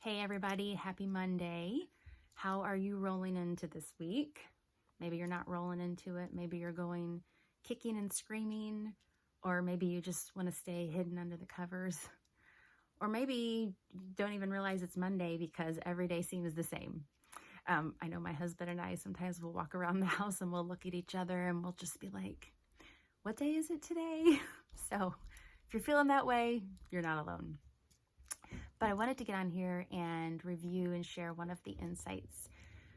Hey everybody, happy Monday. How are you rolling into this week? Maybe you're not rolling into it. Maybe you're going kicking and screaming, or maybe you just want to stay hidden under the covers. Or maybe you don't even realize it's Monday because every day seems the same. I know my husband and I sometimes will walk around the house and we'll look at each other and we'll just be like, what day is it today? So if you're feeling that way, you're not alone. But I wanted to get on here and review and share one of the insights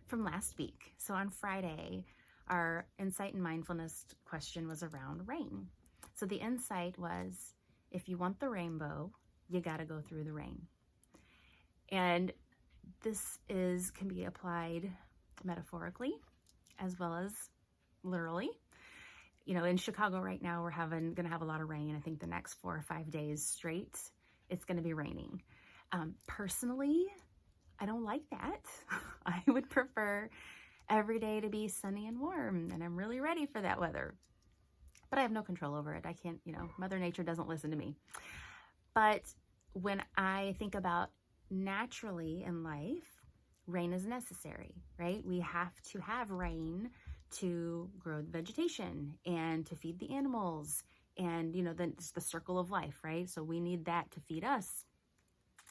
from last week. So on Friday, our insight and mindfulness question was around rain. So the insight was, if you want the rainbow, you got to go through the rain. And this can be applied metaphorically as well as literally. You know, in Chicago right now, we're going to have a lot of rain. I think the next 4 or 5 days straight, it's going to be raining. Personally, I don't like that. I would prefer every day to be sunny and warm, and I'm really ready for that weather. But I have no control over it. I can't, Mother Nature doesn't listen to me. But when I think about naturally in life, rain is necessary, right? We have to have rain to grow the vegetation and to feed the animals. And, then it's the circle of life, right? So we need that to feed us.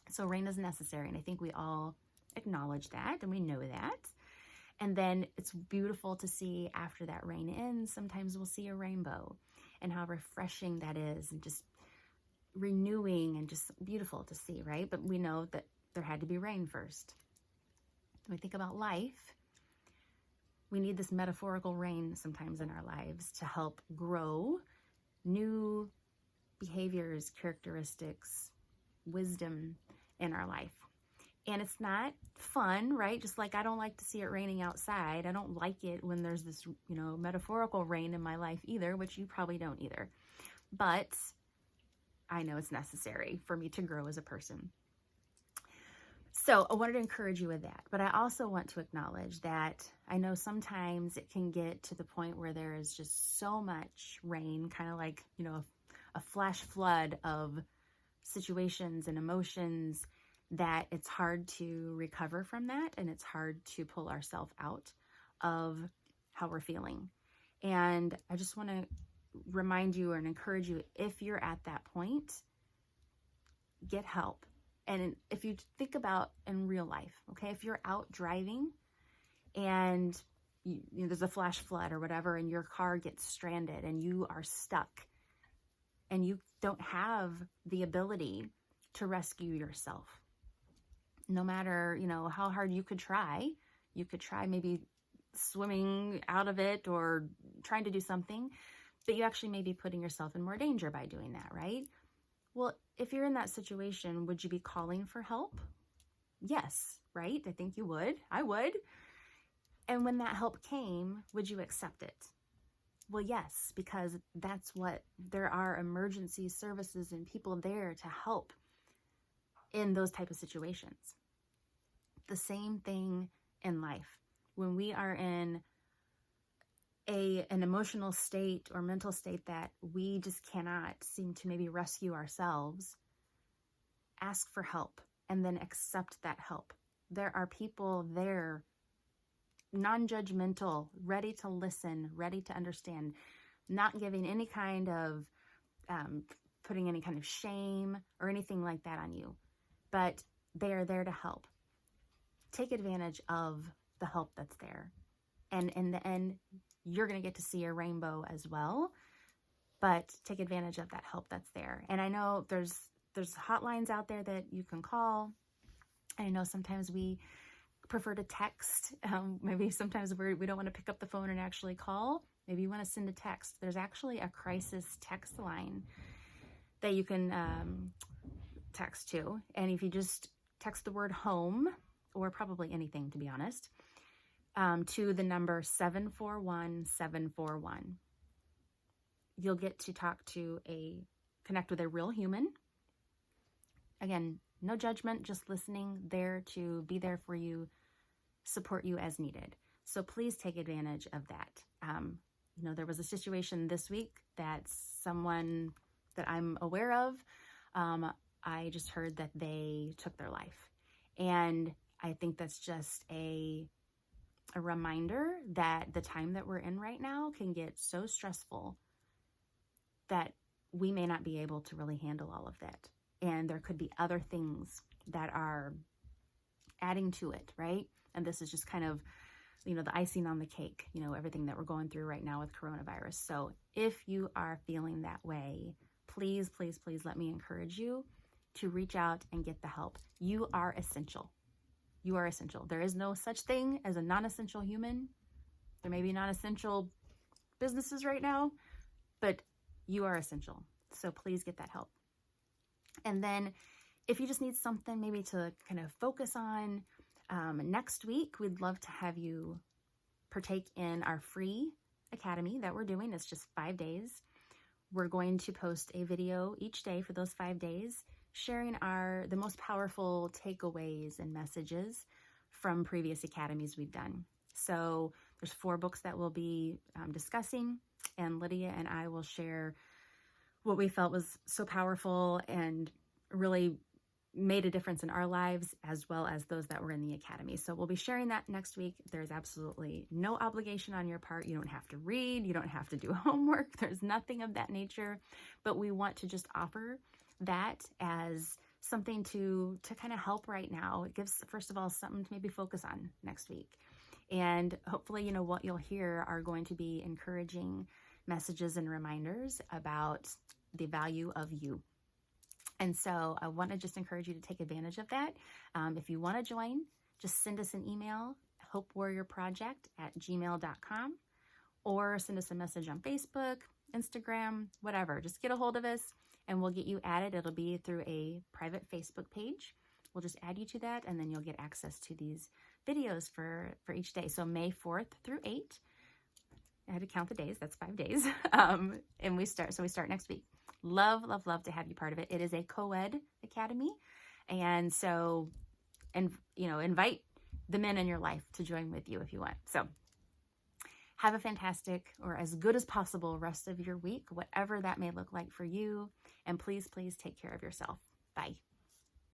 So rain is necessary. And I think we all acknowledge that and we know that. And then it's beautiful to see after that rain ends, sometimes we'll see a rainbow and how refreshing that is and just renewing and just beautiful to see, right? But we know that there had to be rain first. When we think about life, we need this metaphorical rain sometimes in our lives to help grow new behaviors, characteristics, wisdom in our life. And it's not fun, right? Just like I don't like to see it raining outside. I don't like it when there's this, metaphorical rain in my life either, which you probably don't either. But I know it's necessary for me to grow as a person. So I wanted to encourage you with that. But I also want to acknowledge that I know sometimes it can get to the point where there is just so much rain, kind of like, a flash flood of situations and emotions, that it's hard to recover from that, and it's hard to pull ourselves out of how we're feeling. And I just want to remind you and encourage you, if you're at that point, get help. And if you think about in real life, okay, if you're out driving and there's a flash flood or whatever, and your car gets stranded and you are stuck and you don't have the ability to rescue yourself, no matter, how hard you could try maybe swimming out of it or trying to do something, but you actually may be putting yourself in more danger by doing that, right? Well, if you're in that situation, would you be calling for help? Yes, right? I think you would. I would. And when that help came, would you accept it? Well, yes, because there are emergency services and people there to help in those type of situations. The same thing in life. When we are in an emotional state or mental state that we just cannot seem to maybe rescue ourselves, ask for help and then accept that help. There are people there, non-judgmental, ready to listen, ready to understand, not giving any kind of, putting any kind of shame or anything like that on you, but they are there to help. Take advantage of the help that's there. And in the end, you're going to get to see a rainbow as well, but take advantage of that help that's there. And I know there's hotlines out there that you can call. And I know sometimes we prefer to text. Maybe sometimes we don't want to pick up the phone and actually call. Maybe you want to send a text. There's actually a crisis text line that you can text to. And if you just text the word home, or probably anything, to be honest, to the number 741-741. You'll get to connect with a real human. Again, no judgment, just listening, there to be there for you, support you as needed. So please take advantage of that. There was a situation this week that someone that I'm aware of, I just heard that they took their life. And I think that's just a reminder that the time that we're in right now can get so stressful that we may not be able to really handle all of that. And there could be other things that are adding to it, right? And this is just kind of, the icing on the cake, everything that we're going through right now with coronavirus. So if you are feeling that way, please, please, please let me encourage you to reach out and get the help. You are essential. You are essential. There is no such thing as a non-essential human. There may be non-essential businesses right now, but you are essential. So please get that help. And then if you just need something maybe to kind of focus on, next week, we'd love to have you partake in our free academy that we're doing. It's just 5 days. We're going to post a video each day for those 5 days, sharing the most powerful takeaways and messages from previous academies we've done. So there's 4 books that we'll be discussing, and Lydia and I will share what we felt was so powerful and really made a difference in our lives, as well as those that were in the academy. So we'll be sharing that next week. There's absolutely no obligation on your part. You don't have to read. You don't have to do homework. There's nothing of that nature, but we want to just offer that as something to kind of help right now. It gives, first of all, something to maybe focus on next week. And hopefully, what you'll hear are going to be encouraging messages and reminders about the value of you. And so I want to just encourage you to take advantage of that. If you want to join, just send us an email, hopewarriorproject@gmail.com, or send us a message on Facebook, Instagram, whatever. Just get a hold of us and we'll get you added. It'll be through a private Facebook page. We'll just add you to that, and then you'll get access to these videos for each day. So May 4th through 8th. I had to count the days. That's 5 days. And we start next week. Love, love, love to have you part of it. It is a co-ed academy. And so, invite the men in your life to join with you if you want. So have a fantastic, or as good as possible, rest of your week, whatever that may look like for you. And please, please take care of yourself. Bye.